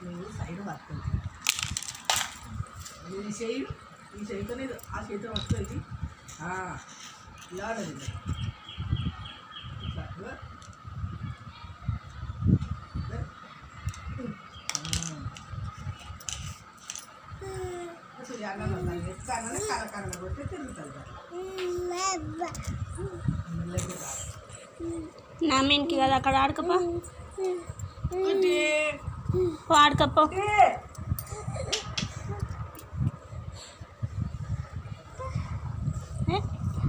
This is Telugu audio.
నువ్వు సైడ్ పడుతుంది ఈ చేయితోనే ఆ చేతితో వస్తుంది ఇలా నా మీన్కి కదా అక్కడ ఆడుకోపో ఆడుకోపో